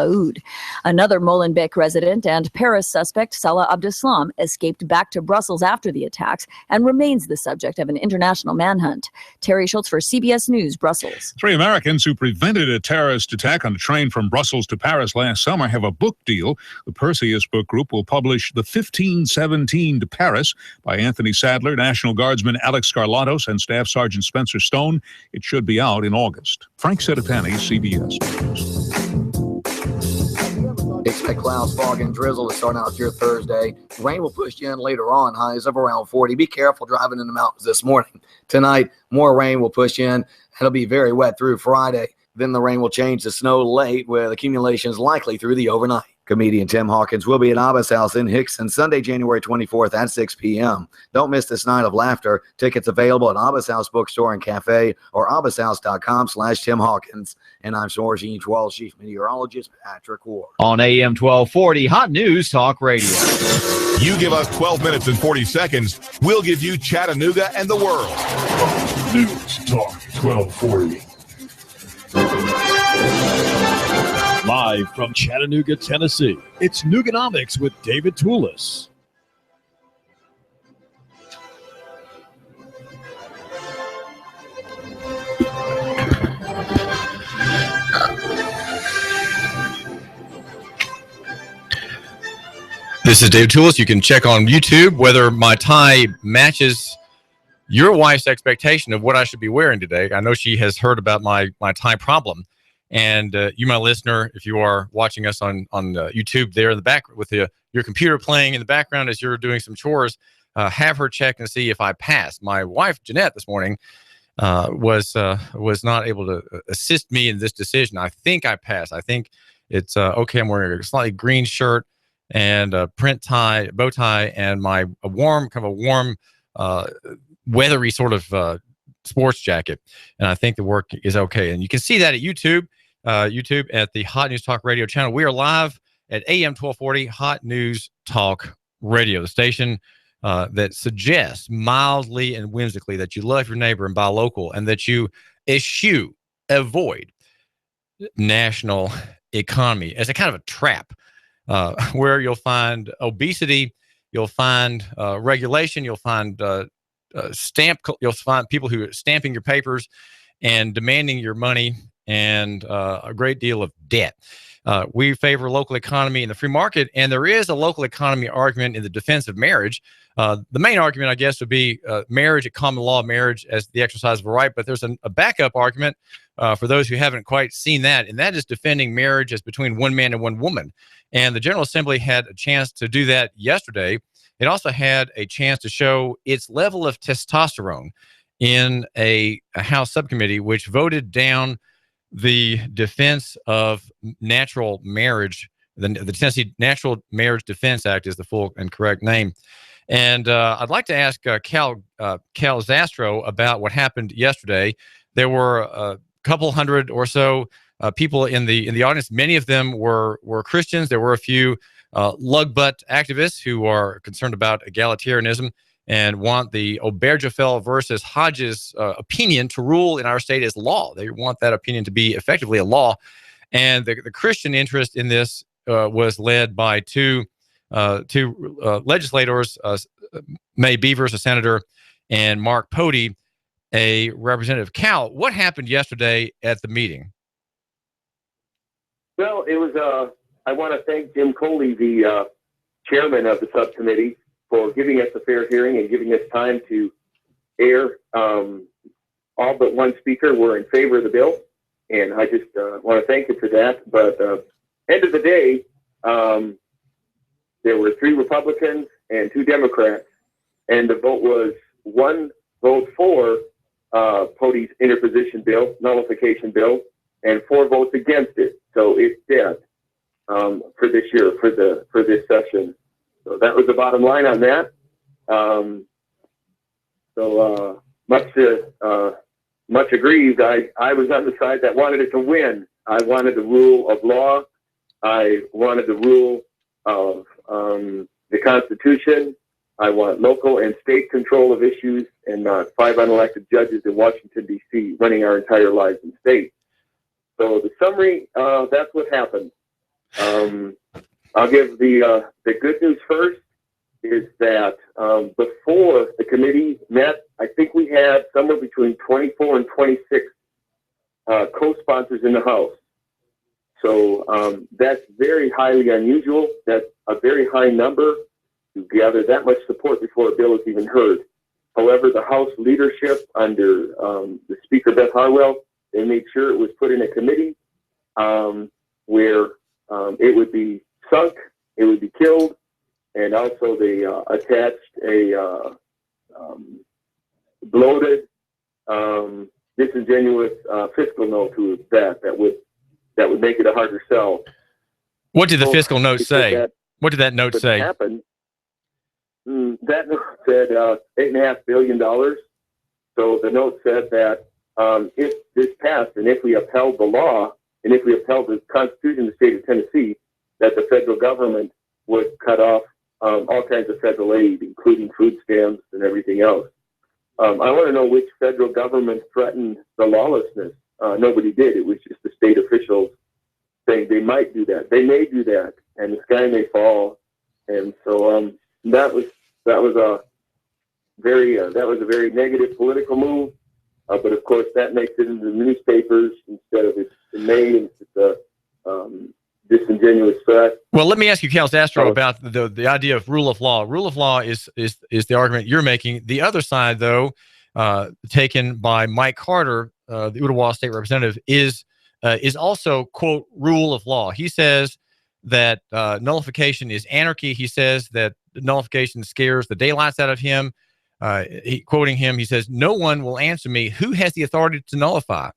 Oud. Another Molenbeek resident and Paris suspect, Salah Abdeslam, escaped back to Brussels after the attacks and remains the subject of an international manhunt. Terry Schultz for CBS News, Brussels. 3 Americans who prevented a terrorist attack on a train from Brussels to Paris last summer have a book deal. The Perseus Book Group will publish The 1517 to Paris by Anthony Sadler, National Guardsman Alex Scarlatos, and Staff Sergeant Spencer Stone. It should be out in August. Frank Sedapani, CBS News. Expect clouds, fog, and drizzle to start out your Thursday. Rain will push you in later on, highs of around 40. Be careful driving in the mountains this morning. Tonight, more rain will push in. It'll be very wet through Friday. Then the rain will change to snow late, with accumulations likely through the overnight. Comedian Tim Hawkins will be at Abba's house in Hickson Sunday, January 24th at 6 p.m. Don't miss this night of laughter. Tickets available at Abba's House Bookstore and Cafe or abbashouse.com/Tim Hawkins. And I'm Source Walsh, Chief Meteorologist Patrick Ward. On AM 1240, Hot News Talk Radio. You give us 12 minutes and 40 seconds, we'll give you Chattanooga and the world. News Talk 1240. Live from Chattanooga, Tennessee, it's Nooganomics with David Tulis. This is David Tulis. You can check on YouTube whether my tie matches your wife's expectation of what I should be wearing today. I know she has heard about my tie problem. And you, my listener, if you are watching us on YouTube there in the back with your computer playing in the background as you're doing some chores, have her check and see if I pass. My wife, Jeanette, this morning was not able to assist me in this decision. I think I passed. I think it's okay. I'm wearing a slightly green shirt and a print tie, bow tie, and my warm, weathery sort of sports jacket. And I think the work is okay. And you can see that at YouTube. YouTube at the Hot News Talk Radio channel. We are live at AM 1240 Hot News Talk Radio, the station that suggests mildly and whimsically that you love your neighbor and buy local, and that you avoid national economy as a kind of a trap where you'll find obesity, you'll find regulation, you'll find you'll find people who are stamping your papers and demanding your money, and a great deal of debt. We favor local economy and the free market, and there is a local economy argument in the defense of marriage. The main argument, I guess, would be marriage, a common law marriage as the exercise of a right, but there's a backup argument for those who haven't quite seen that, and that is defending marriage as between one man and one woman. And the General Assembly had a chance to do that yesterday. It also had a chance to show its level of testosterone in a House subcommittee, which voted down the defense of natural marriage. The Tennessee Natural Marriage Defense Act is the full and correct name. And I'd like to ask Cal Zastro about what happened yesterday. There were a couple hundred or so people in the audience. Many of them were Christians. There were a few lug butt activists who are concerned about egalitarianism and want the Obergefell versus Hodges opinion to rule in our state as law. They want that opinion to be effectively a law. And the Christian interest in this was led by two legislators, May Beavers, a senator, and Mark Pody, a representative. Cal, what happened yesterday at the meeting? Well, it was, I want to thank Jim Coley, the chairman of the subcommittee, for giving us a fair hearing and giving us time to air. All but one speaker were in favor of the bill, and I just want to thank him for that. But end of the day, there were 3 Republicans and 2 Democrats, and the vote was 1 vote for Pody's interposition bill, nullification bill, and 4 votes against it. So it's dead for this year, for this session. So that was the bottom line on that. Much aggrieved. I was on the side that wanted it to win. I wanted the rule of law. I wanted the rule of the Constitution. I want local and state control of issues, and not 5 unelected judges in Washington, D.C. running our entire lives in state. So the summary, that's what happened. I'll give the good news first is that before the committee met, I think we had somewhere between 24 and 26 co-sponsors in the House. So that's very highly unusual. That's a very high number to gather that much support before a bill is even heard. However, the House leadership under the Speaker, Beth Harwell, they made sure it was put in a committee where it would be sunk, it would be killed, and also they attached a bloated, disingenuous fiscal note to that would make it a harder sell. What did the fiscal note say? What did that note say? Happened. That note said $8.5 billion. So the note said that if this passed and if we upheld the law and if we upheld the Constitution of the state of Tennessee, that the federal government would cut off all kinds of federal aid, including food stamps and everything else. I want to know which federal government threatened the lawlessness. Nobody did. It was just the state officials saying they might do that. They may do that, and the sky may fall. And so that was a very negative political move. But of course, that makes it into the newspapers instead of it's made. It's a disingenuous threat. Well, let me ask you, Castro, about the idea of rule of law. Rule of law is the argument you're making. The other side, though, taken by Mike Carter, the Ottawa state representative, is also, quote, rule of law. He says that nullification is anarchy. He says that nullification scares the daylights out of him. Quoting him, he says, "No one will answer me who has the authority to nullify,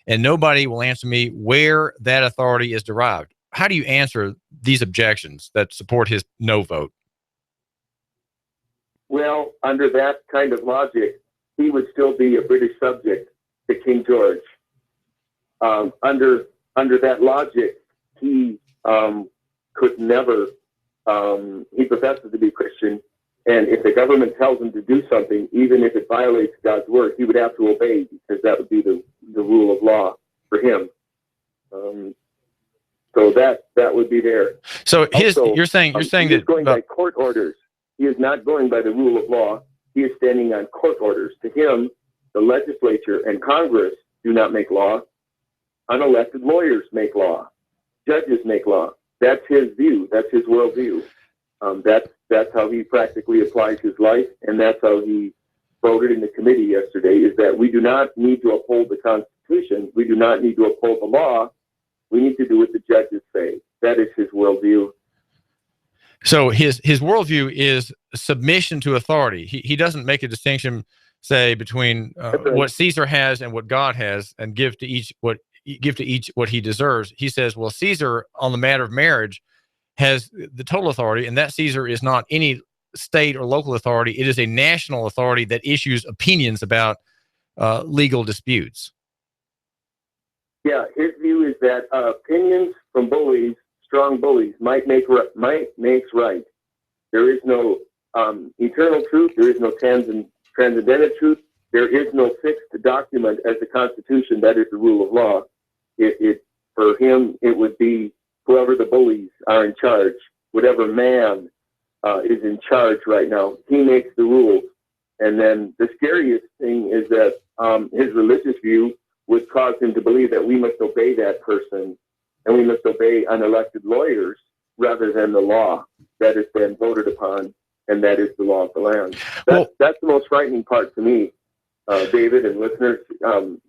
and nobody will answer me where that authority is derived." How do you answer these objections that support his no vote? Well, under that kind of logic, he would still be a British subject to King George. Under that logic, he could never. He professes to be Christian, and if the government tells him to do something, even if it violates God's word, he would have to obey because that would be the rule of law for him. So that would be there. So you're saying he is that going by court orders. He is not going by the rule of law. He is standing on court orders. To him, the legislature and Congress do not make law. Unelected lawyers make law. Judges make law. That's his view. That's his worldview. That's how he practically applies his life, and that's how he voted in the committee yesterday, is that we do not need to uphold the Constitution. We do not need to uphold the law. We need to do what the judges say. That is his worldview. So his worldview is submission to authority. He doesn't make a distinction, say, between what Caesar has and what God has, and give to each what he deserves. He says, well, Caesar on the matter of marriage has the total authority, and that Caesar is not any state or local authority. It is a national authority that issues opinions about legal disputes. Yeah, his view is that opinions from bullies, strong bullies, might makes right. There is no eternal truth. There is no transcendental truth. There is no fixed document as the Constitution. That is the rule of law. For him, it would be whoever the bullies are in charge, whatever man is in charge right now. He makes the rules. And then the scariest thing is that his religious view would cause him to believe that we must obey that person and we must obey unelected lawyers rather than the law that has been voted upon, and that is the law of the land. That's the most frightening part to me, David and listeners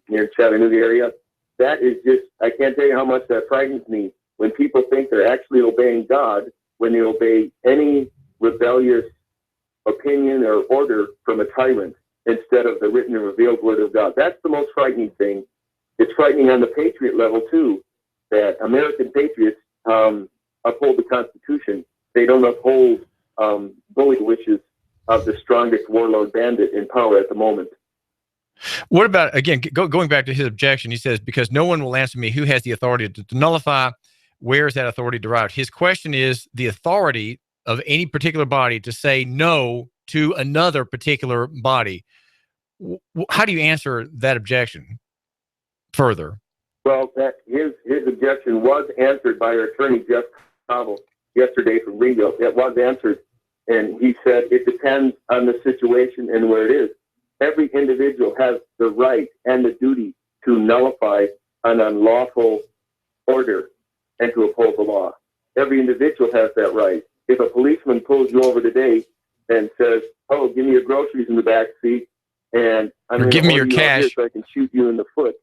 near Chattanooga area. That is just, I can't tell you how much that frightens me when people think they're actually obeying God when they obey any rebellious opinion or order from a tyrant instead of the written and revealed word of God. That's the most frightening thing. It's frightening on the patriot level, too, that American patriots uphold the Constitution. They don't uphold bully wishes of the strongest warlord bandit in power at the moment. What about, again, going back to his objection, he says, because no one will answer me who has the authority to nullify, where is that authority derived? His question is the authority of any particular body to say no to another particular body. How do you answer that objection further? Well, his objection was answered by our attorney, Jeff Cobble, yesterday from Greenville. It was answered, and he said it depends on the situation and where it is. Every individual has the right and the duty to nullify an unlawful order and to uphold the law. Every individual has that right. If a policeman pulls you over today and says, "Oh, give me your groceries in the back seat, and I'm going to give me your order you out here cash so I can shoot you in the foot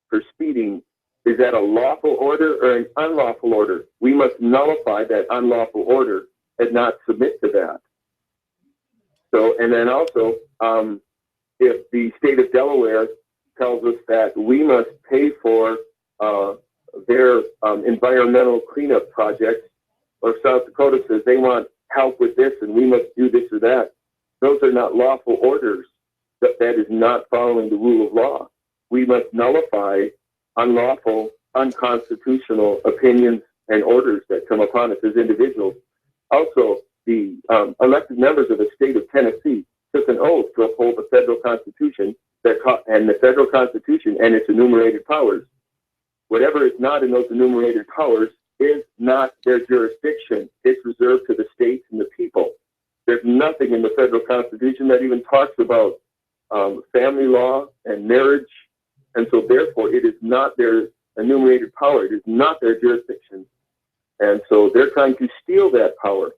for speeding," is that a lawful order or an unlawful order? We must nullify that unlawful order and not submit to that. So, and then also, if the state of Delaware tells us that we must pay for their environmental cleanup projects, or South Dakota says they want help with this and we must do this or that, those are not lawful orders. That is not following the rule of law. We must nullify unlawful, unconstitutional opinions and orders that come upon us as individuals. Also, the elected members of the state of Tennessee took an oath to uphold the federal Constitution and the federal Constitution and its enumerated powers. Whatever is not in those enumerated powers is not their jurisdiction. It's reserved to the states and the people. There's nothing in the federal Constitution that even talks about family law and marriage. And so therefore it is not their enumerated power. It is not their jurisdiction. And so they're trying to steal that power.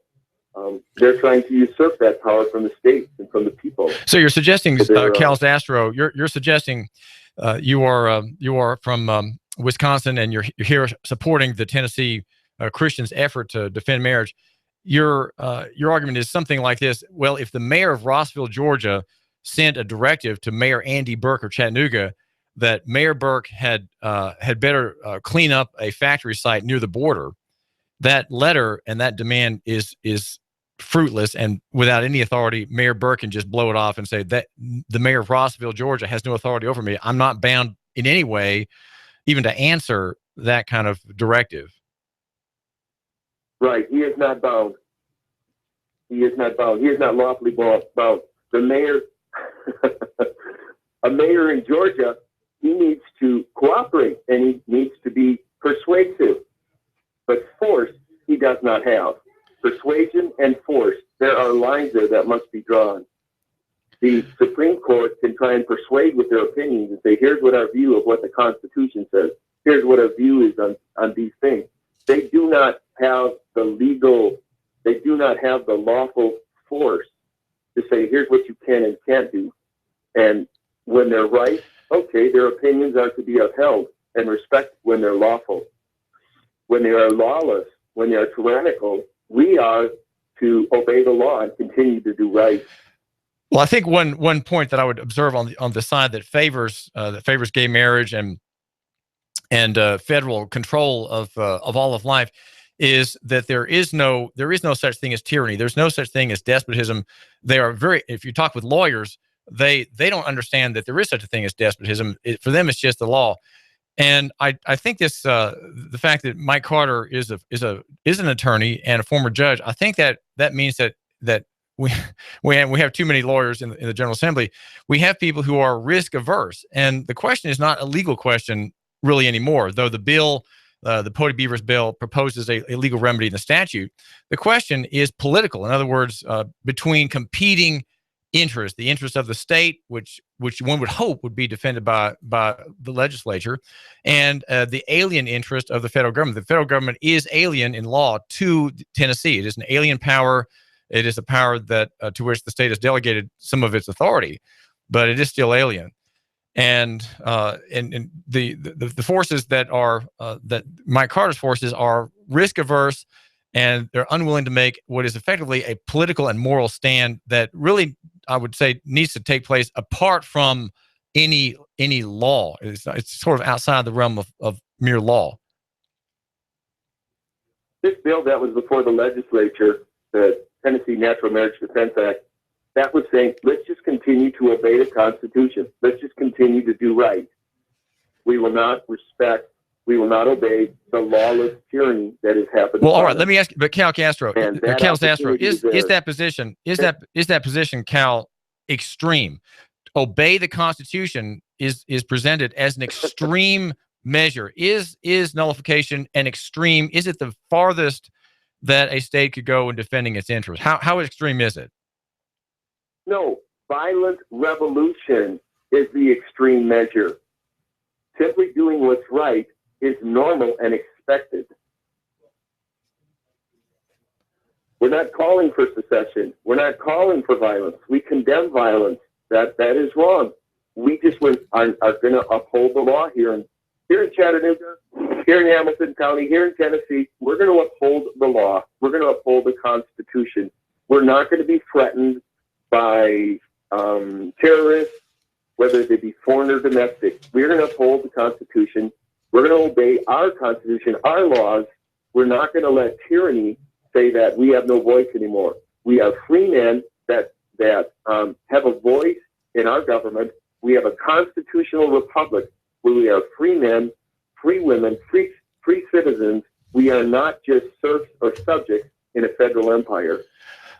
They're trying to usurp that power from the states and from the people. So you're suggesting, Cal Zastro, you're suggesting you are from Wisconsin and you're here supporting the Tennessee Christians' effort to defend marriage. Your argument is something like this: well, if the mayor of Rossville, Georgia, sent a directive to Mayor Andy Burke of Chattanooga that Mayor Burke had better clean up a factory site near the border, that letter and that demand is fruitless, and without any authority, Mayor Burke can just blow it off and say that the mayor of Rossville, Georgia, has no authority over me. I'm not bound in any way even to answer that kind of directive. Right. He is not bound. He is not bound. He is not lawfully bound. The mayor, a mayor in Georgia, he needs to cooperate and he needs to be persuasive. But force, he does not have. Persuasion and force, there are lines there that must be drawn. The Supreme Court can try and persuade with their opinions and say, here's what our view of what the Constitution says. Here's what our view is on these things. They do not have the lawful force to say, here's what you can and can't do. And when they're right, okay, their opinions are to be upheld and respected when they're lawful. When they are lawless, when they are tyrannical, we are to obey the law and continue to do right. Well, I think one point that I would observe on the side that favors gay marriage and federal control of all of life is that there is no such thing as tyranny. There's no such thing as despotism. They are if you talk with lawyers, they don't understand that there is such a thing as despotism. For them, it's just the law. And I think this the fact that Mike Carter is an attorney and a former judge, I think that means that we have too many lawyers in the General Assembly. We have people who are risk averse, and the question is not a legal question really anymore. Though the bill, the Pody Beavers bill, proposes a legal remedy in the statute, the question is political. In other words, between competing interests, the interest of the state, which one would hope would be defended by the legislature, and the alien interest of the federal government. The federal government is alien in law to Tennessee. It is an alien power. It is a power that to which the state has delegated some of its authority, but it is still alien. And the forces that are that Mike Carter's forces are risk averse, and they're unwilling to make what is effectively a political and moral stand that really, I would say, needs to take place apart from any law. It's sort of outside the realm of mere law. This bill that was before the legislature, the Tennessee Natural Marriage Defense Act, that was saying, let's just continue to obey the Constitution. Let's just continue to do right. We will not obey the lawless tyranny that has happened. Well, all right. Let me ask you, but Cal Zastro, is that position, Cal, extreme? Obey the Constitution is presented as an extreme measure? Is nullification an extreme? Is it the farthest that a state could go in defending its interests? How extreme is it? No, violent revolution is the extreme measure. Simply doing what's right is normal and expected. We're not calling for secession. We're not calling for violence. We condemn violence. That is wrong. We just are going to uphold the law here in Chattanooga, here in Hamilton County, here in Tennessee. We're going to uphold the law. We're going to uphold the Constitution. We're not going to be threatened by terrorists, whether they be foreign or domestic. We're going to uphold the Constitution. We're going to obey our Constitution, our laws. We're not going to let tyranny say that we have no voice anymore. We are free men that have a voice in our government. We have a constitutional republic where we are free men, free women, free citizens. We are not just serfs or subjects in a federal empire.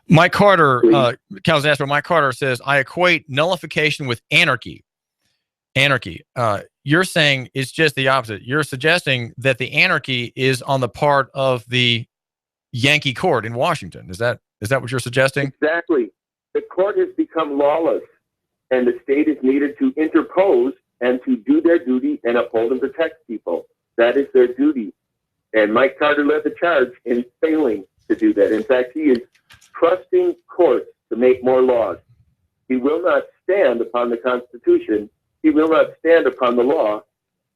Mike Carter, Mike Carter says, I equate nullification with anarchy. Anarchy. You're saying it's just the opposite. You're suggesting that the anarchy is on the part of the Yankee court in Washington. Is that what you're suggesting? Exactly. The court has become lawless, and the state is needed to interpose and to do their duty and uphold and protect people. That is their duty. And Mike Carter led the charge in failing to do that. In fact, he is trusting courts to make more laws. He will not stand upon the Constitution. He will not stand upon the law.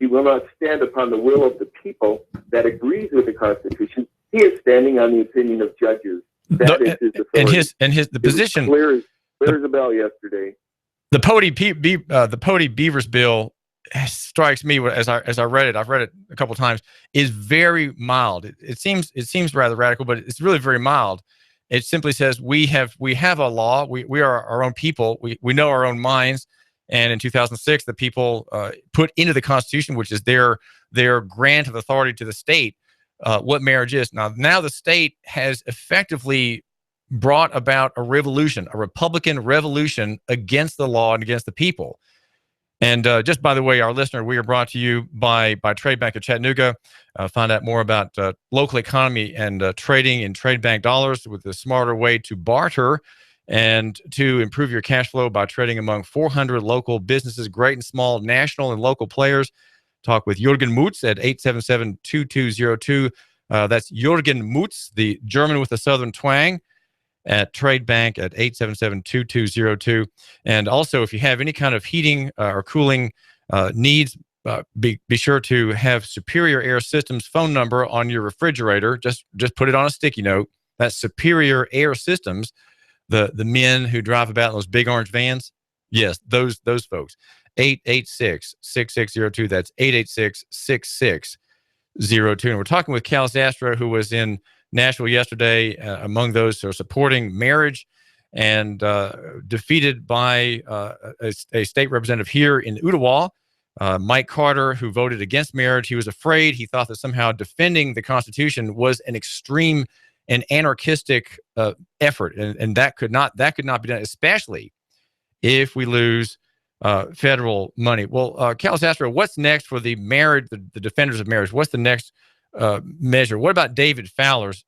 He will not stand upon the will of the people that agrees with the Constitution. He is standing on the opinion of judges. That is his authority. And the position clear as a bell yesterday. The Pody Beavers bill strikes me as I read it. I've read it a couple of times. Is very mild. It seems rather radical, but it's really very mild. It simply says we have a law. We are our own people. We know our own minds. And in 2006, the people put into the Constitution, which is their grant of authority to the state, what marriage is. Now the state has effectively brought about a revolution, a Republican revolution against the law and against the people. And just by the way, our listener, we are brought to you by Trade Bank of Chattanooga. Find out more about local economy and trading in trade bank dollars with a smarter way to barter and to improve your cash flow by trading among 400 local businesses, great and small, national and local players. Talk with Jürgen Mutz at 877-2202. That's Jürgen Mutz, the German with the southern twang, at Trade Bank at 877-2202. And also, if you have any kind of heating or cooling needs, be sure to have Superior Air Systems phone number on your refrigerator. Just put it on a sticky note. That's Superior Air Systems, the men who drive about in those big orange vans. Yes, those folks. 886-6602. That's 886-6602. And we're talking with Cal Zastra, who was in Nashville yesterday, among those who are supporting marriage, and defeated by a state representative here in Ottawa, Mike Carter, who voted against marriage. He was afraid. He thought that somehow defending the Constitution was an extreme and anarchistic effort, and that could not be done, especially if we lose federal money. Well, Cal Zastra, what's next for the defenders of marriage? What's the next measure? What about David Fowler's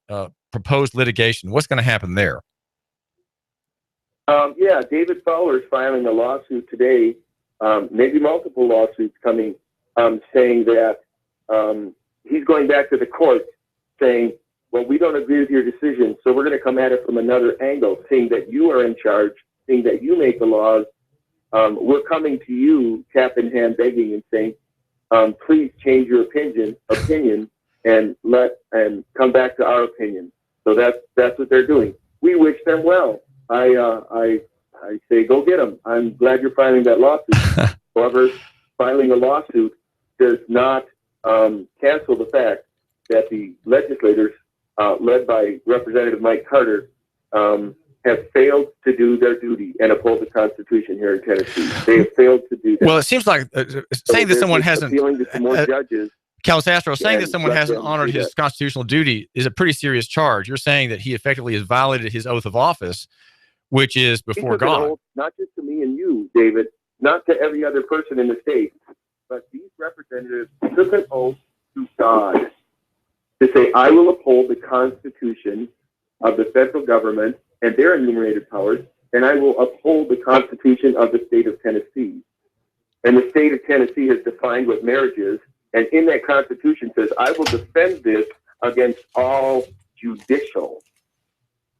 proposed litigation? What's going to happen there? David Fowler is filing a lawsuit today, maybe multiple lawsuits coming, saying that he's going back to the court saying, well, we don't agree with your decision, so we're going to come at it from another angle, saying that you are in charge, saying that you make the laws. We're coming to you, cap in hand, begging and saying, please change your opinion and come back to our opinion. So that's what they're doing. We wish them well. I say go get them. I'm glad you're filing that lawsuit. However, filing a lawsuit does not cancel the fact that the legislators, led by Representative Mike Carter, have failed to do their duty and uphold the Constitution here in Tennessee. They have failed to do that. Well, it seems like saying that someone hasn't appealing to some more judges. Cal Zastra, saying that someone hasn't honored his constitutional duty is a pretty serious charge. You're saying that he effectively has violated his oath of office, which is before God. Not just to me and you, David, not to every other person in the state. but these representatives took an oath to God to say, I will uphold the Constitution of the federal government and their enumerated powers, and I will uphold the Constitution of the state of Tennessee. And the state of Tennessee has defined what marriage is, and in that Constitution says, I will defend this against all judicial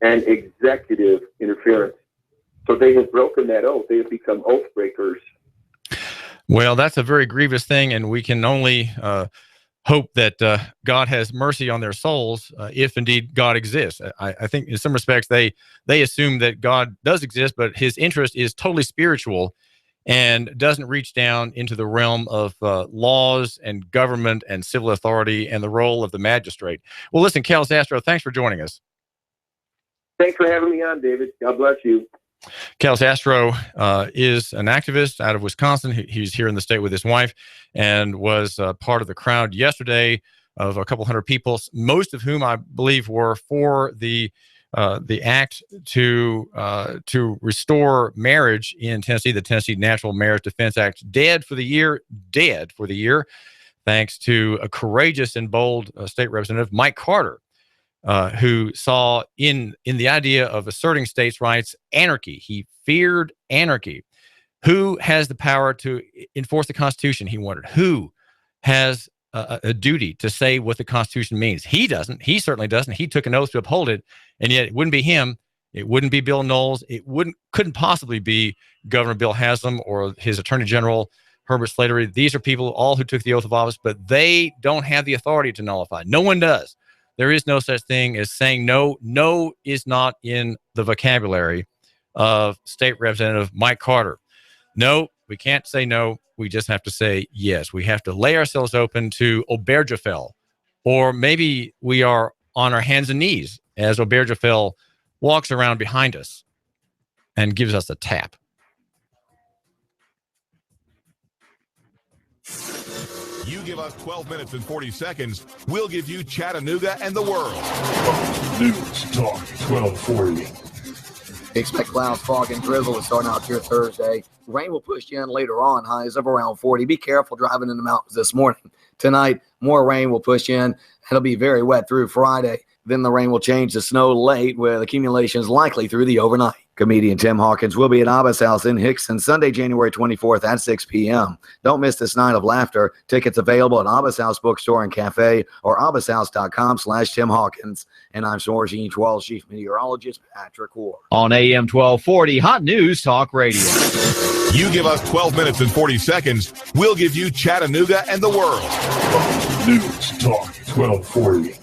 and executive interference. So they have broken that oath. They have become oath breakers. Well, that's a very grievous thing, and we can only hope that God has mercy on their souls if indeed God exists. I think in some respects they assume that God does exist, but his interest is totally spiritual and doesn't reach down into the realm of laws and government and civil authority and the role of the magistrate. Well, listen, Cal Astro, thanks for joining us. Thanks for having me on, David. God bless you. Cal Astro is an activist out of Wisconsin. He's here in the state with his wife and was part of the crowd yesterday of a couple hundred people, most of whom I believe were for the act to restore marriage in Tennessee, the Tennessee Natural Marriage Defense Act, dead for the year, thanks to a courageous and bold state representative, Mike Carter, who saw in the idea of asserting states' rights anarchy. He feared anarchy. Who has the power to enforce the Constitution, he wondered. Who has a duty to say what the Constitution means? He doesn't. He certainly doesn't. He took an oath to uphold it, and yet it wouldn't be him. It wouldn't be Bill Knowles. It couldn't possibly be Governor Bill Haslam or his Attorney General Herbert Slattery. These are people all who took the oath of office, but they don't have the authority to nullify. No one does. There is no such thing as saying no. No is not in the vocabulary of State Representative Mike Carter. No, we can't say no. We just have to say yes. We have to lay ourselves open to Obergefell, or maybe we are on our hands and knees as Obergefell walks around behind us and gives us a tap. You give us 12 minutes and 40 seconds, we'll give you Chattanooga and the world. News Talk 1240. Expect clouds, fog, and drizzle to start out here Thursday. Rain will push you in later on, highs of around 40. Be careful driving in the mountains this morning. Tonight, more rain will push in. It'll be very wet through Friday. Then the rain will change to snow late, with accumulations likely through the overnight. Comedian Tim Hawkins will be at Abba's house in Hickson Sunday, January 24th at 6 p.m. Don't miss this night of laughter. Tickets available at Abba's House Bookstore and Cafe or abbashouse.com/Tim Hawkins. And I'm Source 12 Chief Meteorologist Patrick Ward. On AM 1240, Hot News Talk Radio. You give us 12 minutes and 40 seconds, we'll give you Chattanooga and the world. News Talk 1240.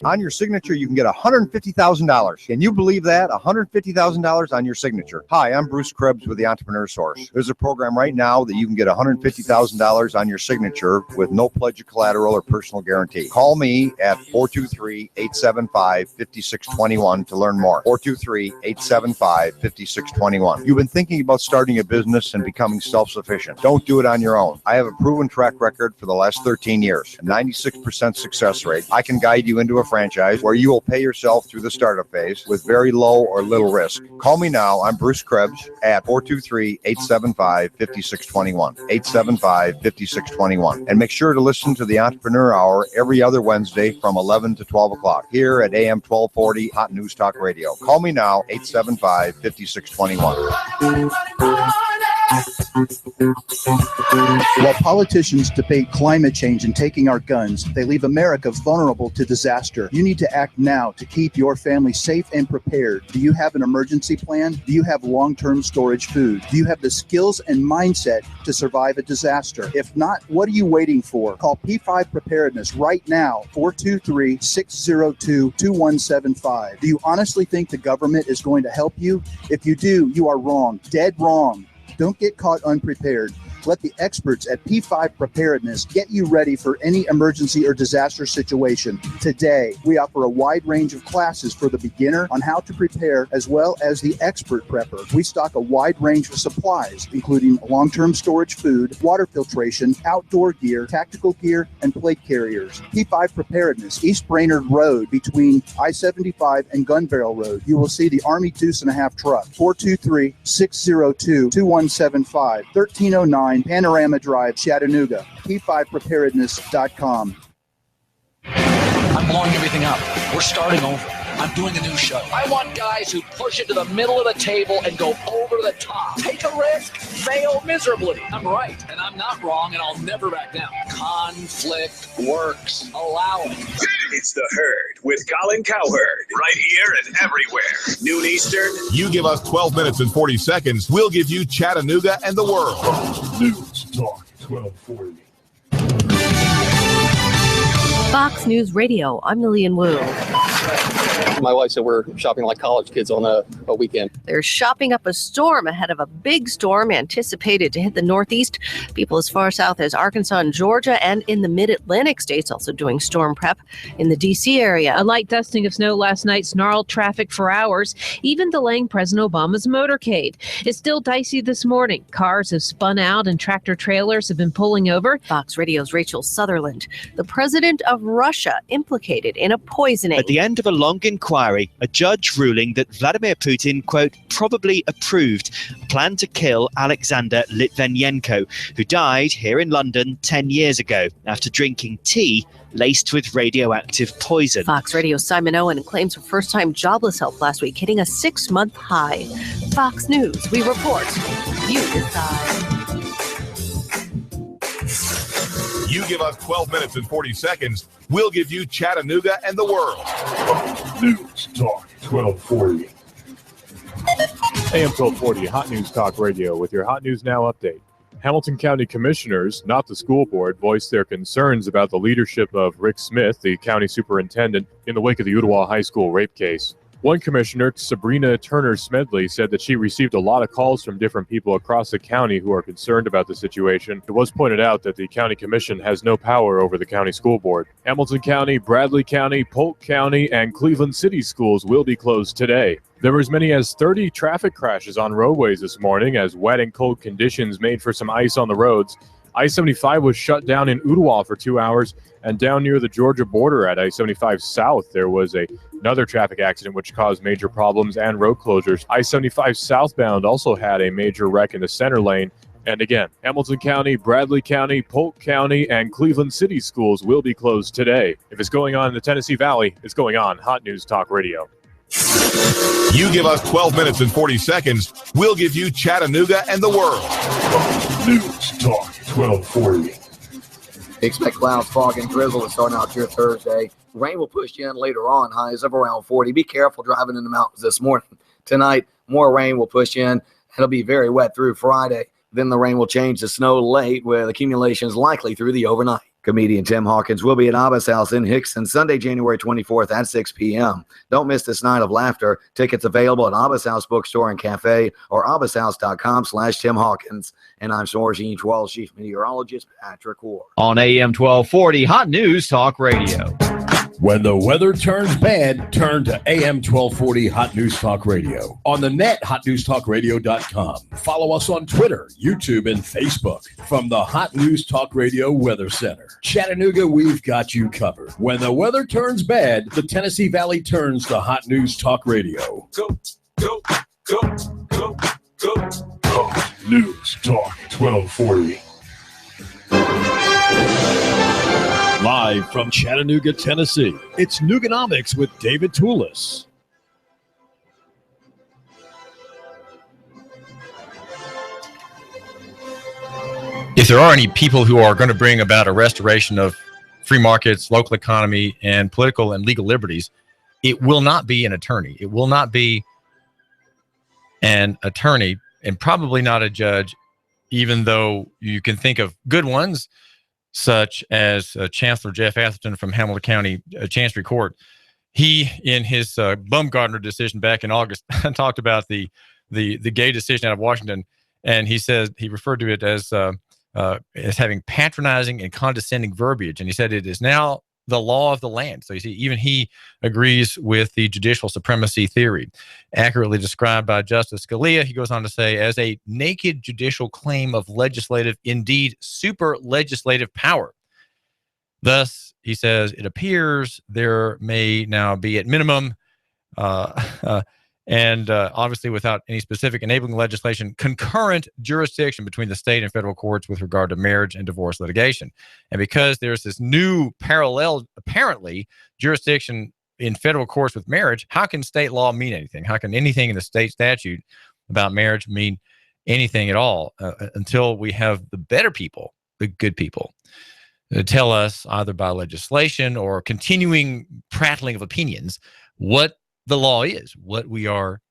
On your signature, you can get $150,000. Can you believe that? $150,000 on your signature. Hi, I'm Bruce Krebs with the Entrepreneur Source. There's a program right now that you can get $150,000 on your signature with no pledge of collateral or personal guarantee. Call me at 423-875-5621 to learn more. 423-875-5621. You've been thinking about starting a business and becoming self-sufficient. Don't do it on your own. I have a proven track record for the last 13 years, a 96% success rate. I can guide you into a franchise where you will pay yourself through the startup phase with very low or little risk. Call me now. I'm Bruce Krebs at 423-875-5621. 875-5621. And make sure to listen to the Entrepreneur Hour every other Wednesday from 11 to 12 o'clock here at AM 1240 Hot News Talk Radio. Call me now, 875-5621. While politicians debate climate change and taking our guns, they leave America vulnerable to disaster. You need to act now to keep your family safe and prepared. Do you have an emergency plan? Do you have long-term storage food? Do you have the skills and mindset to survive a disaster? If not, what are you waiting for? Call P5 Preparedness right now, 423-602-2175. Do you honestly think the government is going to help you? If you do, you are wrong, dead wrong. Don't get caught unprepared. Let the experts at P5 Preparedness get you ready for any emergency or disaster situation. Today, we offer a wide range of classes for the beginner on how to prepare, as well as the expert prepper. We stock a wide range of supplies, including long-term storage food, water filtration, outdoor gear, tactical gear, and plate carriers. P5 Preparedness, East Brainerd Road between I-75 and Gun Barrel Road. You will see the Army Deuce and a Half truck, 423-602-2175, 1309 Panorama Drive, Chattanooga, P5preparedness.com. I'm blowing everything up. We're starting over. I'm doing a new show. I want guys who push it to the middle of the table and go over the top. Take a risk, fail miserably. I'm right, and I'm not wrong, and I'll never back down. Conflict works. Allow it. It's The Herd with Colin Cowherd. Right here and everywhere. Noon Eastern. You give us 12 minutes and 40 seconds, we'll give you Chattanooga and the world. News Talk 1240. Fox News Radio. I'm Lillian Wu. My wife said we're shopping like college kids on a weekend. They're shopping up a storm ahead of a big storm anticipated to hit the Northeast. People as far south as Arkansas and Georgia and in the mid-Atlantic states also doing storm prep in the D.C. area. A light dusting of snow last night snarled traffic for hours, even delaying President Obama's motorcade. It's still dicey this morning. Cars have spun out and tractor trailers have been pulling over. Fox Radio's Rachel Sutherland, the president of Russia, implicated in a poisoning. At the end of a long inquiry, a judge ruling that Vladimir Putin, quote, probably approved a plan to kill Alexander Litvinenko, who died here in London 10 years ago after drinking tea laced with radioactive poison. Fox Radio's Simon Owen claims for first-time jobless help last week, hitting a 6-month high. Fox News, we report. You decide. You give us 12 minutes and 40 seconds, we'll give you Chattanooga and the world. News Talk 1240. AM 1240, Hot News Talk Radio with your Hot News Now update. Hamilton County Commissioners, not the school board, voiced their concerns about the leadership of Rick Smith, the county superintendent, in the wake of the Ottawa High School rape case. One commissioner, Sabrina Turner Smedley, said that she received a lot of calls from different people across the county who are concerned about the situation. It was pointed out that the county commission has no power over the county school board. Hamilton County, Bradley County, Polk County, and Cleveland City schools will be closed today. There were as many as 30 traffic crashes on roadways this morning as wet and cold conditions made for some ice on the roads. I-75 was shut down in Ottawa for 2 hours, and down near the Georgia border at I-75 South, there was another traffic accident which caused major problems and road closures. I-75 southbound also had a major wreck in the center lane. And again, Hamilton County, Bradley County, Polk County, and Cleveland City schools will be closed today. If it's going on in the Tennessee Valley, it's going on Hot News Talk Radio. You give us 12 minutes and 40 seconds, we'll give you Chattanooga and the world. News Talk 1240. Expect clouds, fog, and drizzle to start out your Thursday. Rain will push you in later on, highs of around 40. Be careful driving in the mountains this morning. Tonight, more rain will push in. It'll be very wet through Friday. Then the rain will change to snow late, with accumulations likely through the overnight. Comedian Tim Hawkins will be at Abba's House in Hickson Sunday, January 24th at 6 p.m. Don't miss this night of laughter. Tickets available at Abba's House Bookstore and Cafe or abbashouse.com/Tim Hawkins. And I'm Sorgene 12 Chief Meteorologist Patrick Ward. On AM 1240, Hot News Talk Radio. When the weather turns bad, turn to AM 1240 Hot News Talk Radio. On the net, hotnewstalkradio.com. Follow us on Twitter, YouTube, and Facebook. From the Hot News Talk Radio Weather Center. Chattanooga, we've got you covered. When the weather turns bad, the Tennessee Valley turns to Hot News Talk Radio. Go, go, go, go, go. Hot News Talk 1240. Live from Chattanooga, Tennessee, it's Nooganomics with David Tulis. If there are any people who are going to bring about a restoration of free markets, local economy, and political and legal liberties, it will not be an attorney. It will not be an attorney, and probably not a judge, even though you can think of good ones, such as Chancellor Jeff Atherton from Hamilton County Chancery Court. He, in his Bumgardner decision back in August, talked about the gay decision out of Washington, and he said he referred to it as as having patronizing and condescending verbiage. And he said it is now the law of the land. So you see, even he agrees with the judicial supremacy theory, accurately described by Justice Scalia. He goes on to say, as a naked judicial claim of legislative, indeed super legislative power. Thus, he says, it appears there may now be at minimum, and obviously without any specific enabling legislation, concurrent jurisdiction between the state and federal courts with regard to marriage and divorce litigation. And because there's this new parallel, apparently, jurisdiction in federal courts with marriage, how can state law mean anything? How can anything in the state statute about marriage mean anything at all until we have the better people, the good people, tell us either by legislation or continuing prattling of opinions what the law is, what we are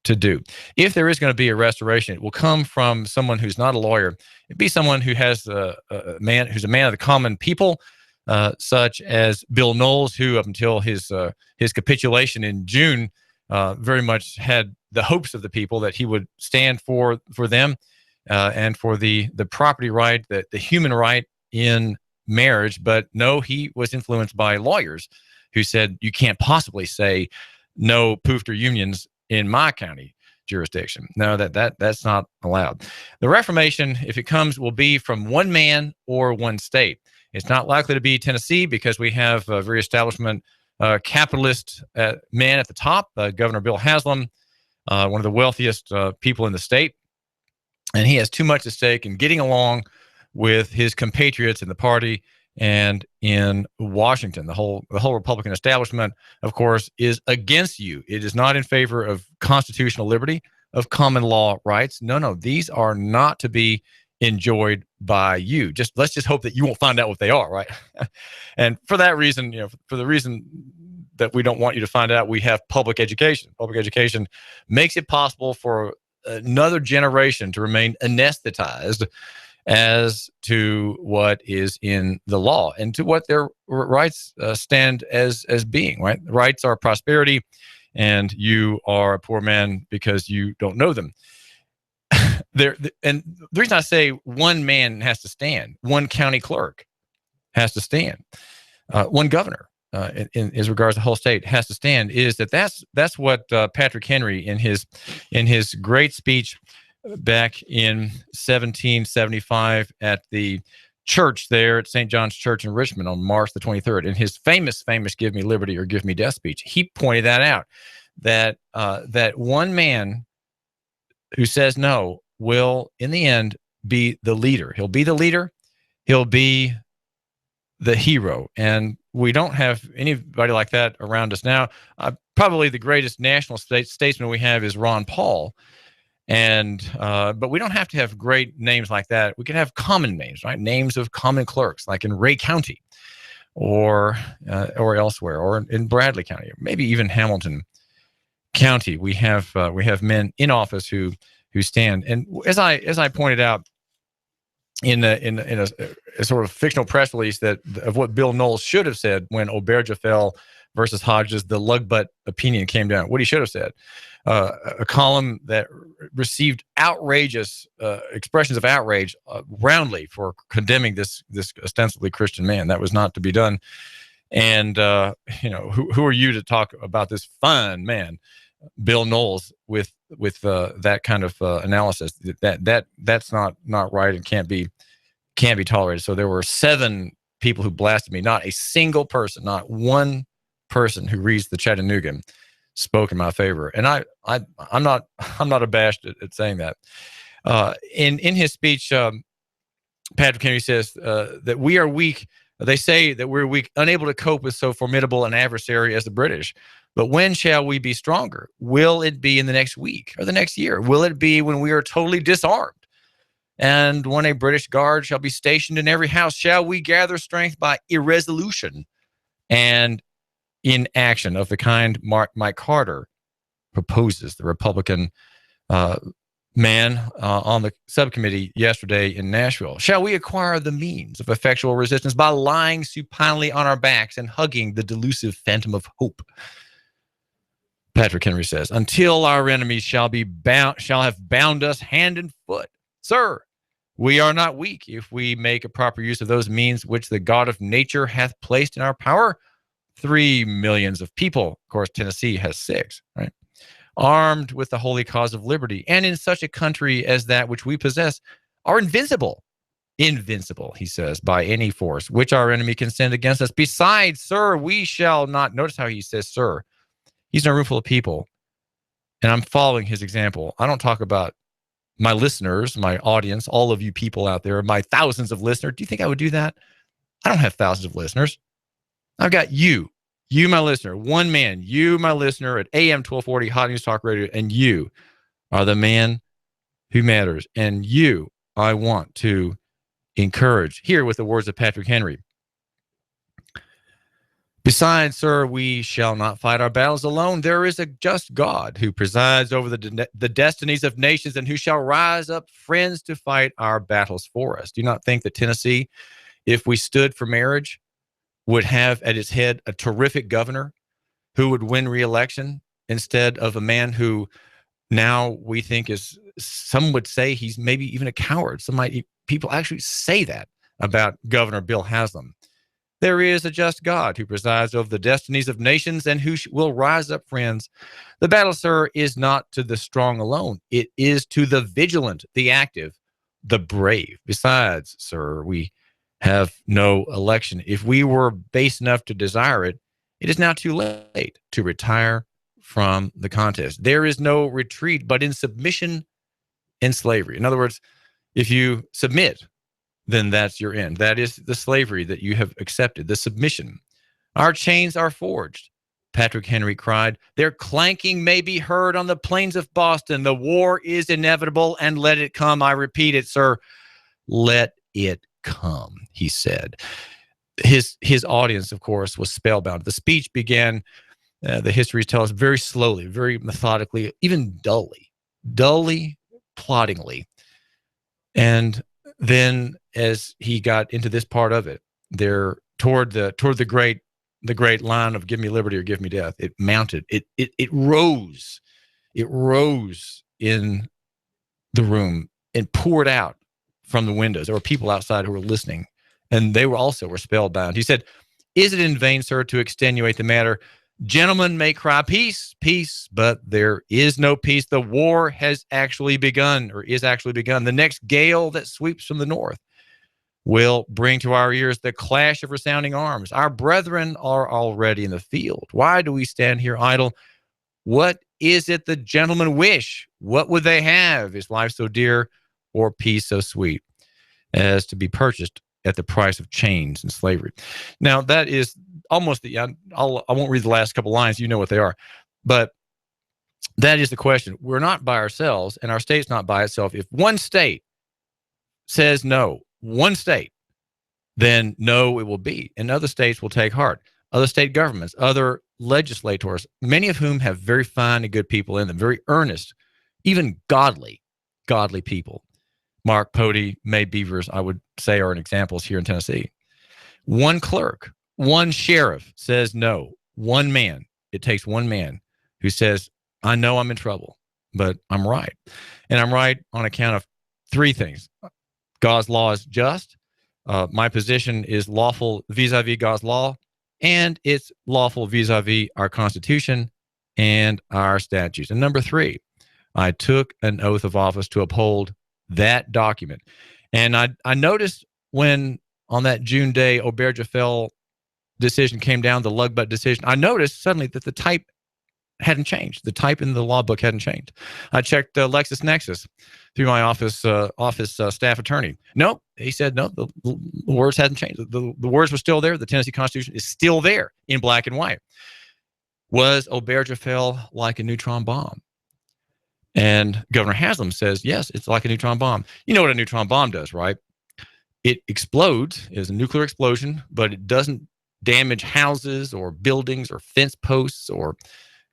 to do. If there is going to be a restoration, it will come from someone who's not a lawyer. It'd be someone who has a man who's a man of the common people, such as Bill Knowles, who up until his capitulation in June, very much had the hopes of the people that he would stand for them and for the property right, the human right in marriage. But no, he was influenced by lawyers who said, you can't possibly say no poofter unions in my county jurisdiction. No, that's not allowed. The Reformation, if it comes, will be from one man or one state. It's not likely to be Tennessee because we have a very establishment capitalist man at the top, Governor Bill Haslam, one of the wealthiest people in the state. And he has too much at stake in getting along with his compatriots in the party and in Washington. The whole Republican establishment, of course, is against you. It is not in favor of constitutional liberty, of common law rights. No, these are not to be enjoyed by you. Let's just hope that you won't find out what they are, right? And for that reason, for the reason that we don't want you to find out, we have public education. Public education makes it possible for another generation to remain anesthetized as to what is in the law and to what their rights stand as being, right? Rights are prosperity, and you are a poor man because you don't know them. And the reason I say one man has to stand, one county clerk has to stand, one governor in as regards to the whole state has to stand, is that's what Patrick Henry in his great speech back in 1775 at the church there at St. John's Church in Richmond on March the 23rd, in his famous "Give me liberty or give me death" speech, he pointed that out, that one man who says no will, in the end, be the leader. He'll be the leader. He'll be the hero. And we don't have anybody like that around us now. Probably the greatest national statesman we have is Ron Paul. But we don't have to have great names like that. We can have common names, right? Names of common clerks, like in Ray County, or elsewhere, or in Bradley County, or maybe even Hamilton County. We have men in office who stand. And as I pointed out in a sort of fictional press release of what Bill Knowles should have said when Oberge fell versus Hodges, the lug butt opinion came down. What he should have said. A column that received outrageous expressions of outrage roundly for condemning this ostensibly Christian man. That was not to be done. And who are you to talk about this fine man, Bill Knowles, with that kind of analysis? That's not right and can't be tolerated. So there were 7 people who blasted me. Not a single person, not one person who reads the Chattanoogan spoke in my favor, and I'm not abashed at saying that. In his speech, Patrick Henry says that we are weak. They say that we're weak, unable to cope with so formidable an adversary as the British. But when shall we be stronger? Will it be in the next week or the next year? Will it be when we are totally disarmed? And when a British guard shall be stationed in every house, shall we gather strength by irresolution and inaction of the kind Mike Carter proposes, the Republican man on the subcommittee yesterday in Nashville? Shall we acquire the means of effectual resistance by lying supinely on our backs and hugging the delusive phantom of hope? Patrick Henry says, until our enemies shall have bound us hand and foot. Sir, We are not weak if we make a proper use of those means which the God of nature hath placed in our power. 3 millions of people. Of course, Tennessee has 6, right? Armed with the holy cause of liberty, and in such a country as that which we possess, are invincible. Invincible, he says, by any force which our enemy can send against us. Besides, sir, we shall not. Notice how he says, sir. He's in a room full of people, and I'm following his example. I don't talk about my listeners, my audience, all of you people out there, my thousands of listeners. Do you think I would do that? I don't have thousands of listeners. I've got you, my listener, one man, you, my listener at AM 1240 Hot News Talk Radio, and you are the man who matters. And you, I want to encourage here with the words of Patrick Henry. Besides, sir, we shall not fight our battles alone. There is a just God who presides over the destinies of nations and who shall rise up friends to fight our battles for us. Do you not think that Tennessee, if we stood for marriage, would have at its head a terrific governor who would win re-election instead of a man who now we think is, some would say he's maybe even a coward. People actually say that about Governor Bill Haslam. There is a just God who presides over the destinies of nations and who will rise up friends. The battle, sir, is not to the strong alone. It is to the vigilant, the active, the brave. Besides, sir, we have no election. If we were base enough to desire it, it is now too late to retire from the contest. There is no retreat but in submission and slavery. In other words, if you submit, then that's your end. That is the slavery that you have accepted, the submission. Our chains are forged, Patrick Henry cried. Their clanking may be heard on the plains of Boston. The war is inevitable, and let it come. I repeat it, sir. Let it come, he said. His audience, of course, was spellbound. The speech began, the histories tell us, very slowly, very methodically, even dully, ploddingly. And then as he got into this part of it, there toward the great line of give me liberty or give me death, it mounted, it rose in the room and poured out from the windows. There were people outside who were listening, and they were spellbound. He said, is it in vain, sir, to extenuate the matter? Gentlemen may cry peace, peace, but there is no peace. The war has actually begun, or is actually begun. The next gale that sweeps from the north will bring to our ears the clash of resounding arms. Our brethren are already in the field. Why do we stand here idle? What is it the gentlemen wish? What would they have? Is life so dear, or peace so sweet as to be purchased at the price of chains and slavery? Now, that is almost I won't read the last couple lines. You know what they are. But that is the question. We're not by ourselves, and our state's not by itself. If one state says no, one state, then no, it will be. And other states will take heart. Other state governments, other legislators, many of whom have very fine and good people in them, very earnest, even godly people. Mark Pody, May Beavers, I would say, are examples here in Tennessee. One clerk, one sheriff says no. One man, it takes one man who says, I know I'm in trouble, but I'm right. And I'm right on account of 3 things. God's law is just. My position is lawful vis-a-vis God's law, and it's lawful vis-a-vis our Constitution and our statutes. And number 3, I took an oath of office to uphold that document. And I noticed when on that June day Obergefell decision came down, the Lugbutt decision, I noticed suddenly that the type hadn't changed. The type in the law book hadn't changed. I checked LexisNexis through my office staff attorney. Nope. He said, no, the words hadn't changed. The words were still there. The Tennessee Constitution is still there in black and white. Was Obergefell like a neutron bomb? And Governor Haslam says, yes, it's like a neutron bomb. You know what a neutron bomb does, right? It explodes. It's a nuclear explosion, but it doesn't damage houses or buildings or fence posts or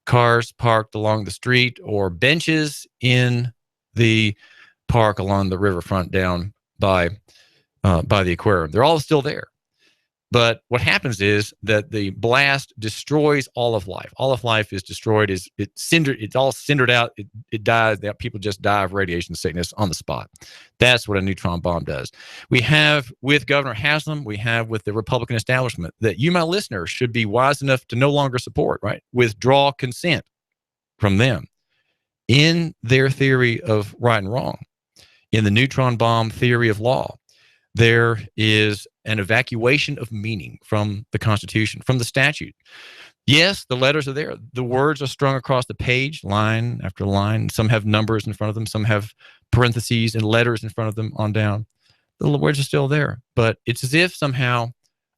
cars parked along the street or benches in the park along the riverfront down by the aquarium. They're all still there. But what happens is that the blast destroys all of life. All of life is destroyed. It's all cindered out. It dies. People just die of radiation sickness on the spot. That's what a neutron bomb does. We have with Governor Haslam, we have with the Republican establishment that you, my listener, should be wise enough to no longer support, right? Withdraw consent from them in their theory of right and wrong. In the neutron bomb theory of law, there is an evacuation of meaning from the Constitution, from the statute. Yes, the letters are there. The words are strung across the page, line after line. Some have numbers in front of them. Some have parentheses and letters in front of them on down. The words are still there. But it's as if somehow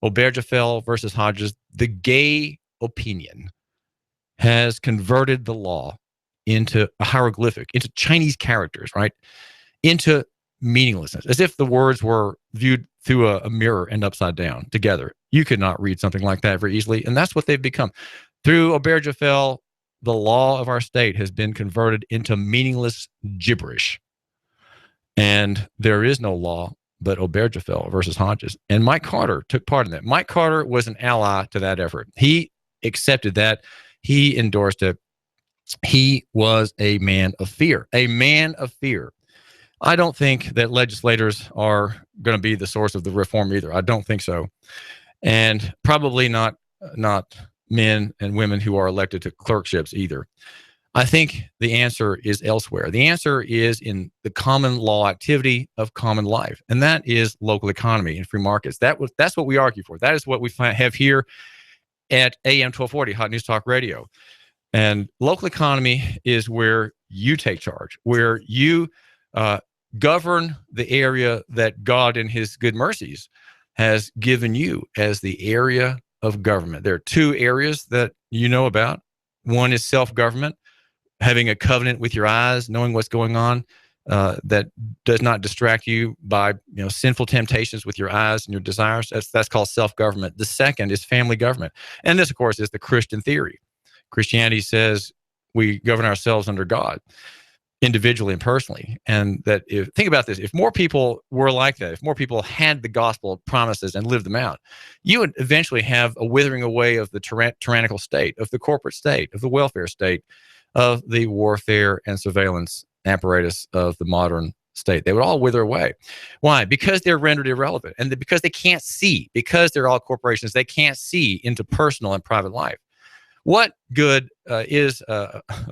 Obergefell versus Hodges, the gay opinion, has converted the law into a hieroglyphic, into Chinese characters, right? Into meaninglessness, as if the words were viewed through a mirror and upside down together. You could not read something like that very easily, and that's what they've become. Through Obergefell, the law of our state has been converted into meaningless gibberish, and there is no law but Obergefell versus Hodges. And Mike Carter took part in that. Mike Carter was an ally to that effort. He accepted that. He endorsed it. He was a man of fear, a man of fear. I don't think that legislators are going to be the source of the reform either. I don't think so. And probably not men and women who are elected to clerkships either. I think the answer is elsewhere. The answer is in the common law activity of common life, and that is local economy and free markets. That's what we argue for. That is what we have here at AM 1240, Hot News Talk Radio. And local economy is where you take charge, where you govern the area that God in his good mercies has given you as the area of government. There are two areas that you know about. One is self-government, having a covenant with your eyes, knowing what's going on, that does not distract you by sinful temptations with your eyes and your desires. That's called self-government. The second is family government. And this, of course, is the Christian theory. Christianity says we govern ourselves under God, individually and personally. And that think about this, if more people were like that, if more people had the gospel promises and lived them out, you would eventually have a withering away of the tyrannical state, of the corporate state, of the welfare state, of the warfare and surveillance apparatus of the modern state. They would all wither away. Why? Because they're rendered irrelevant, and because they can't see, because they're all corporations, they can't see into personal and private life. What good is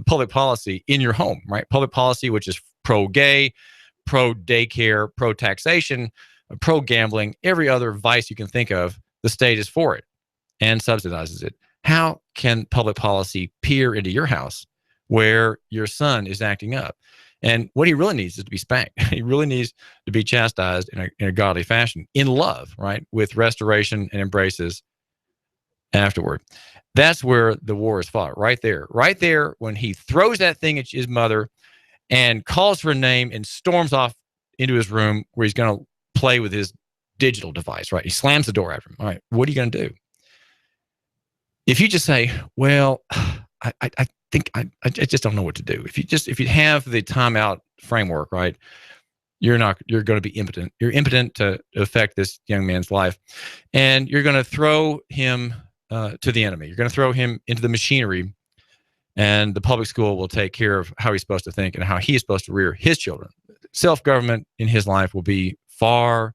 public policy in your home, right? Public policy, which is pro-gay, pro-daycare, pro-taxation, pro-gambling, every other vice you can think of, the state is for it and subsidizes it. How can public policy peer into your house where your son is acting up? And what he really needs is to be spanked. He really needs to be chastised in a godly fashion, in love, right? With restoration and embraces afterward. That's where the war is fought, right there when he throws that thing at his mother and calls her name and storms off into his room where he's going to play with his digital device, right? He slams the door after him. All right, what are you going to do? If you just say, well, I think I just don't know what to do. If you have the timeout framework, right, you're going to be impotent. You're impotent to affect this young man's life, and you're going to throw him to the enemy. You're going to throw him into the machinery, and the public school will take care of how he's supposed to think and how he is supposed to rear his children. Self-government in his life will be far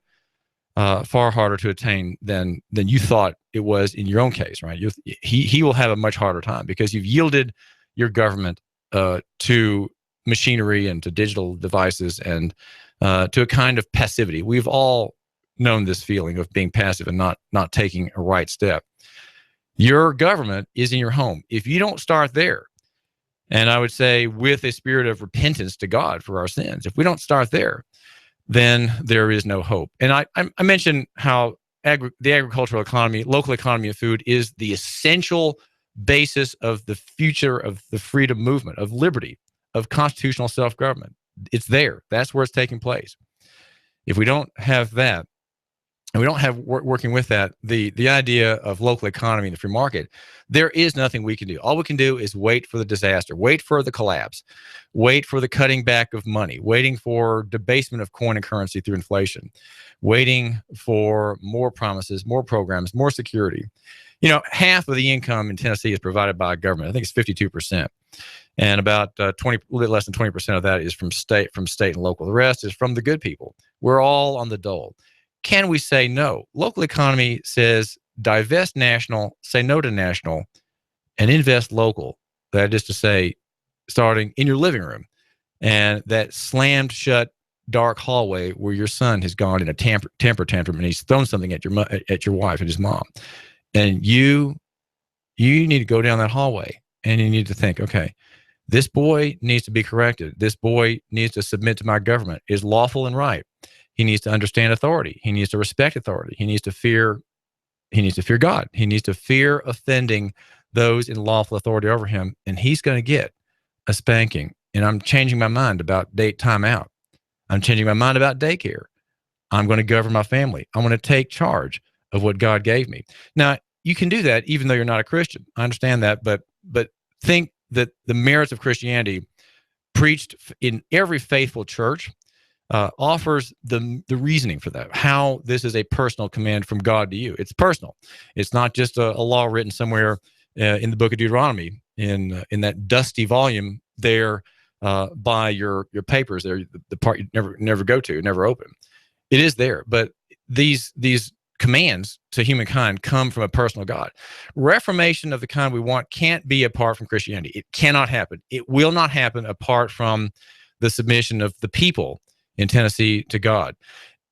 harder to attain than you thought it was in your own case, right? He will have a much harder time because you've yielded your government to machinery and to digital devices and to a kind of passivity. We've all known this feeling of being passive and not taking a right step. Your government is in your home. If you don't start there, and I would say with a spirit of repentance to God for our sins, if we don't start there, then there is no hope. And I mentioned how the agricultural economy, local economy of food is the essential basis of the future of the freedom movement, of liberty, of constitutional self-government. It's there. That's where it's taking place. If we don't have that, and we don't have working with that, the idea of local economy and the free market, there is nothing we can do. All we can do is wait for the disaster, wait for the collapse, wait for the cutting back of money, waiting for debasement of coin and currency through inflation, waiting for more promises, more programs, more security. Half of the income in Tennessee is provided by government. I think it's 52%. And about a little less than 20% of that is from state and local. The rest is from the good people. We're all on the dole. Can we say no? Local economy says divest national, say no to national, and invest local. That is to say, starting in your living room and that slammed shut dark hallway where your son has gone in a temper tantrum and he's thrown something at your wife and his mom. And you need to go down that hallway and you need to think, okay, this boy needs to be corrected. This boy needs to submit to my government. It is lawful and right. He needs to understand authority. He needs to respect authority. He needs to fear God. He needs to fear offending those in lawful authority over him. And he's going to get a spanking. And I'm changing my mind about time out. I'm changing my mind about daycare. I'm going to govern my family. I'm going to take charge of what God gave me. Now, you can do that even though you're not a Christian. I understand that, but think that the merits of Christianity preached in every faithful church offers the reasoning for that, how this is a personal command from God to you. It's personal. It's not just a law written somewhere in the book of Deuteronomy in that dusty volume there by your papers there, the part you never go to, never open. It is there, but these commands to humankind come from a personal God. Reformation of the kind we want can't be apart from Christianity. It cannot happen. It will not happen apart from the submission of the people in Tennessee to God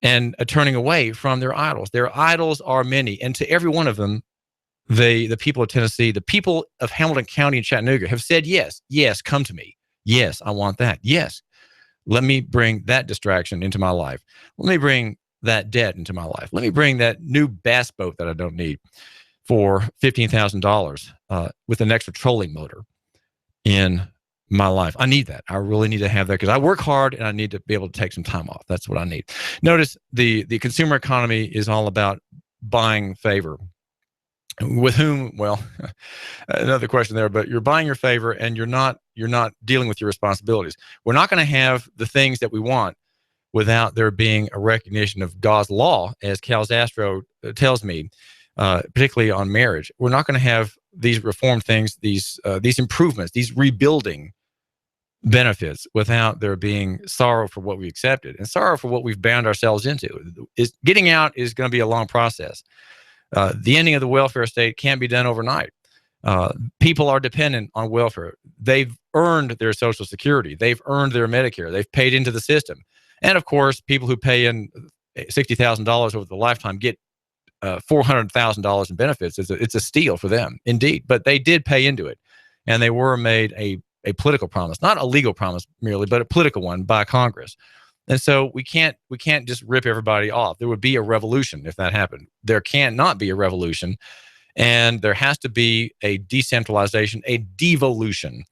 and a turning away from their idols. Their idols are many, and to every one of them, the people of Tennessee, the people of Hamilton County and Chattanooga have said, yes, come to me. Yes, I want that. Yes, let me bring that distraction into my life. Let me bring that debt into my life. Let me bring that new bass boat that I don't need for $15,000 with an extra trolling motor in my life. I need that. I really need to have that because I work hard and I need to be able to take some time off. That's what I need. Notice the consumer economy is all about buying favor. With whom? Well, another question there, but you're buying your favor and you're not dealing with your responsibilities. We're not going to have the things that we want without there being a recognition of God's law, as Cal Zastro tells me, particularly on marriage. We're not going to have these reformed things, these improvements, these rebuilding benefits without there being sorrow for what we accepted and sorrow for what we've bound ourselves into. Getting out is going to be a long process. The ending of the welfare state can't be done overnight. People are dependent on welfare. They've earned their Social Security. They've earned their Medicare. They've paid into the system. And of course, people who pay in $60,000 over the lifetime get $400,000 in benefits. It's a steal for them, indeed. But they did pay into it, and they were made a political promise, not a legal promise merely, but a political one by Congress. And so we can't just rip everybody off. There would be a revolution if that happened. There cannot be a revolution, and there has to be a decentralization, a devolution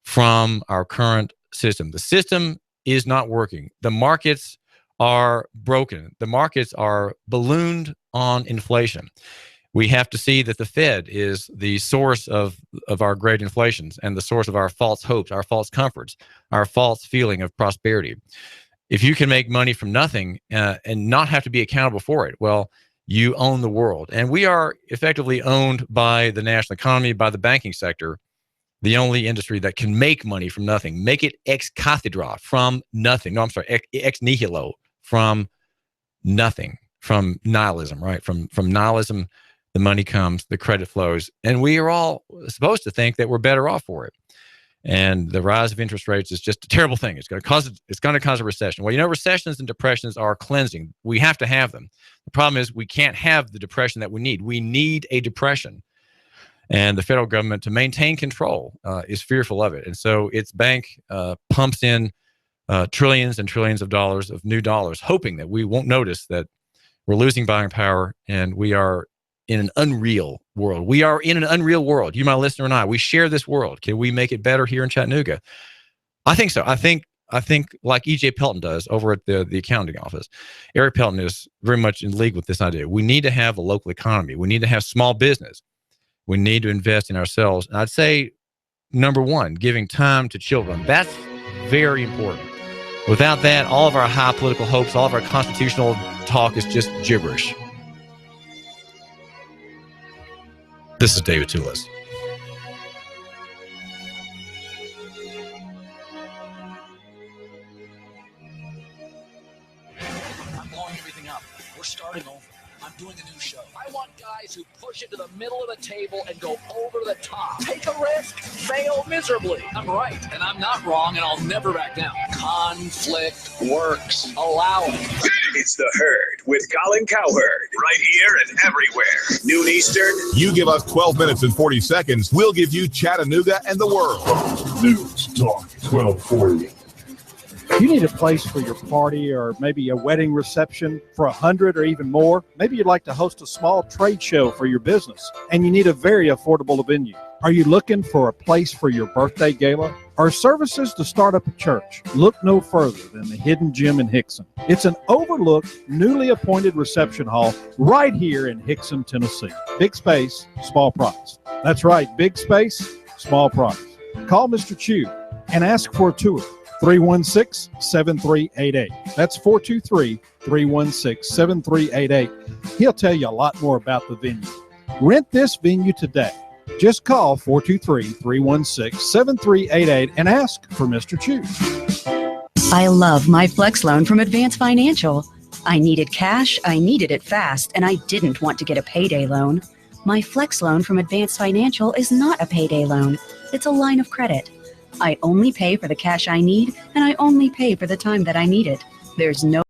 from our current system. The system is not working. The markets are broken. The markets are ballooned on inflation. We have to see that the Fed is the source of our great inflations and the source of our false hopes, our false comforts, our false feeling of prosperity. If you can make money from nothing and not have to be accountable for it, well, you own the world. And we are effectively owned by the national economy, by the banking sector, the only industry that can make money from nothing, make it ex cathedra, from nothing. No, I'm sorry, ex nihilo, from nothing, from nihilism, right? From nihilism, the money comes, the credit flows, and we are all supposed to think that we're better off for it. And the rise of interest rates is just a terrible thing. It's going to cause a recession. Well, recessions and depressions are cleansing. We have to have them. The problem is we can't have the depression that we need. We need a depression. And the federal government, to maintain control, is fearful of it. And so its bank pumps in trillions and trillions of dollars of new dollars, hoping that we won't notice that we're losing buying power and we are in an unreal world. We are in an unreal world. You, my listener, and I, we share this world. Can we make it better here in Chattanooga? I think so. I think I think like E.J. Pelton does over at the accounting office. Eric Pelton is very much in league with this idea. We need to have a local economy. We need to have small business. We need to invest in ourselves. And I'd say, number one, giving time to children. That's very important. Without that, all of our high political hopes, all of our constitutional talk is just gibberish. This is David Tulis. I'm blowing everything up. We're starting over. I'm doing a new show. I want guys who push it to the middle of the table and go over the top. Take a risk, fail miserably. I'm right, and I'm not wrong, and I'll never back down. Conflict works. Allow it. It's The Herd with Colin Cowherd, right here and everywhere. Noon Eastern. You give us 12 minutes and 40 seconds, we'll give you Chattanooga and the world. News Talk 1240. You need a place for your party or maybe a wedding reception for 100 or even more. Maybe you'd like to host a small trade show for your business and you need a very affordable venue. Are you looking for a place for your birthday gala or services to start up a church? Look no further than the Hidden Gem in Hickson. It's an overlooked, newly appointed reception hall right here in Hickson, Tennessee. Big space, small price. That's right, big space, small price. Call Mr. Chu and ask for a tour. 316-7388. That's 423-316-7388. He'll tell you a lot more about the venue. Rent this venue today. Just call 423-316-7388 and ask for Mr. Chu. I love my Flex loan from Advance Financial. I needed cash, I needed it fast, and I didn't want to get a payday loan. My Flex loan from Advance Financial is not a payday loan. It's a line of credit. I only pay for the cash I need, and I only pay for the time that I need it. There's no